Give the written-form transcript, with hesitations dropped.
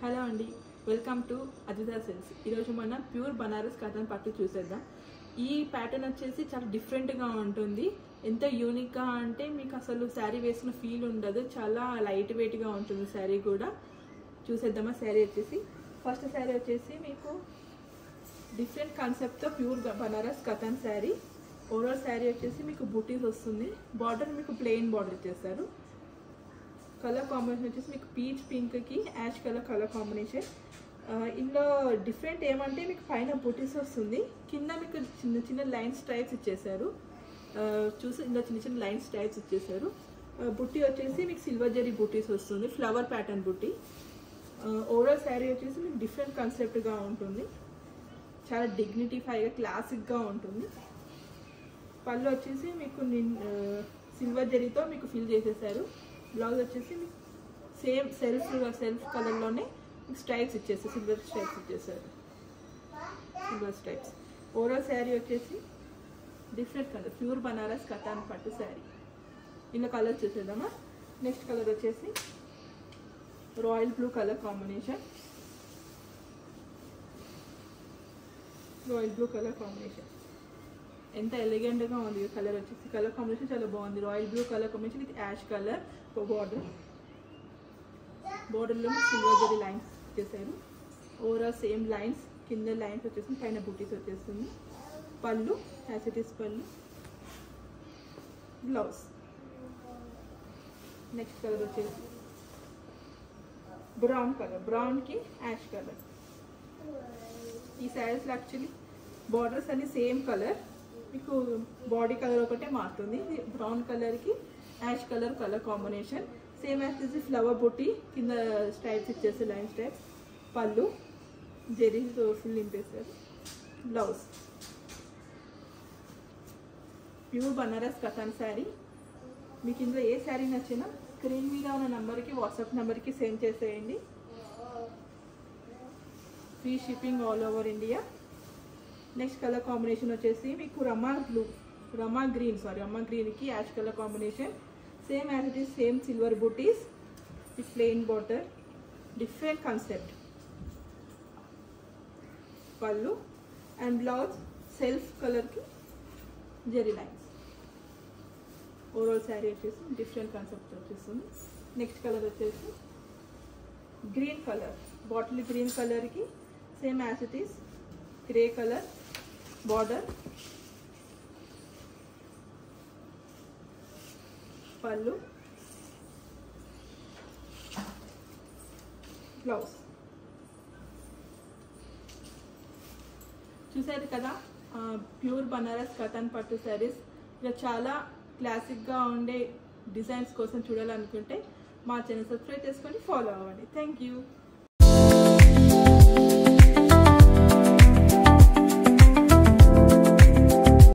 Hello అండి, welcome to అద్వితా silks. ఈరోజు మనం ప్యూర్ బనారస్ కాటన్ పట్టు చూసేద్దాం. ఈ ప్యాటర్న్ వచ్చేసి చాలా డిఫరెంట్గా ఉంటుంది. ఎంత యూనిక్గా అంటే మీకు అసలు శారీ వేసిన ఫీల్ ఉండదు. చాలా లైట్ వెయిట్గా ఉంటుంది శారీ కూడా. చూసేద్దామా శారీ వచ్చేసి. ఫస్ట్ శారీ వచ్చేసి మీకు డిఫరెంట్ కాన్సెప్ట్తో pure Banaras cotton sari. Overall sari వచ్చేసి మీకు బూటీస్ వస్తుంది. బార్డర్ మీకు ప్లెయిన్ బార్డర్ ఇచ్చేస్తారు. కలర్ కాంబినేషన్ వచ్చేసి మీకు పీచ్ పింక్కి యాష్ కలర్ కాంబినేషన్. ఇందులో డిఫరెంట్ ఏమంటే మీకు పైన బూటీస్ వస్తుంది, కింద మీకు చిన్న చిన్న లైన్ స్ట్రైప్స్ ఇచ్చేసారు. చూసి ఇందులో చిన్న చిన్న లైన్ స్ట్రైప్స్ ఇచ్చేసారు. బుట్టి వచ్చేసి మీకు సిల్వర్ జరీ బూటీస్ వస్తుంది, ఫ్లవర్ ప్యాటర్న్ బుట్టి. ఓవరాల్ శారీ వచ్చేసి మీకు డిఫరెంట్ కాన్సెప్ట్గా ఉంటుంది, చాలా డిగ్నిటీఫైగా క్లాసిక్గా ఉంటుంది. పళ్ళు వచ్చేసి మీకు సిల్వర్ జరీతో మీకు ఫిల్ చేసేసారు. బ్లౌజ్ వచ్చేసి మీకు సేమ్ సెల్ఫ్ కలర్లోనే మీకు స్ట్రైప్స్ ఇచ్చేస్తారు, సిల్వర్ స్ట్రైప్స్ ఇచ్చేసారు, సిల్వర్ స్ట్రైప్స్. ఓవరాల్ శారీ వచ్చేసి different colour, pure Banaras katan పట్టు శారీ. ఇలా కలర్ చూసేద్దామా. నెక్స్ట్ కలర్ వచ్చేసి royal blue colour combination. Royal blue colour combination ఎంత ఎలిగెంట్గా ఉంది. కలర్ వచ్చేసి కలర్ కాంబినేషన్ చాలా బాగుంది. Royal blue colour combination with ash colour బార్డర్లో సిల్వర్ జరీ లైన్స్ వచ్చేసారు. ఓవరాల్ సేమ్ లైన్స్, కింద లైన్స్ వచ్చేసి పైన బూటీస్ వచ్చేస్తుంది. Pallu as it is pallu. Blouse. Next colour వచ్చేసి బ్రౌన్ కలర్, బ్రౌన్కి యాష్ కలర్. ఈ శారీస్లో యాక్చువల్లీ బార్డర్స్ అన్ని సేమ్ కలర్, మీకు బాడీ కలర్ ఒకటే మారుతుంది. బ్రౌన్ కలర్కి ash colour combination. Same as this flower బుట్టి, కింద స్ట్రైప్స్ ఇచ్చేసి లైన్ స్ట్రైప్స్. పళ్ళు జెరీతో ఫుల్ నింపేస్తారు. బ్లౌజ్. ప్యూర్ బనారస్ కతాన్ శారీ. మీకు ఇందులో ఏ శారీ నచ్చినా స్క్రీన్ మీద ఉన్న నెంబర్కి, వాట్సాప్ నెంబర్కి సెండ్ చేసేయండి. Free shipping all over India. Next colour combination వచ్చేసి మీకు రమా గ్రీన్కి ash colour combination. Same as it is same silver butis with plain border. Different concept. Pallu and blouse self కలర్కి జెరీ లైన్స్. ఓవరాల్ శారీ వచ్చేసి డిఫరెంట్ కాన్సెప్ట్ వచ్చేస్తుంది. Next colour వచ్చేసి green colour, bottle green కలర్కి same as it is grey colour border. Pallu, blouse. చూసారు కదా pure Banaras katan పట్టు శారీస్. ఇక చాలా క్లాసిక్గా ఉండే డిజైన్స్ కోసం చూడాలనుకుంటే మా ఛానల్ సబ్స్క్రైబ్ చేసుకొని ఫాలో అవ్వండి. Thank you.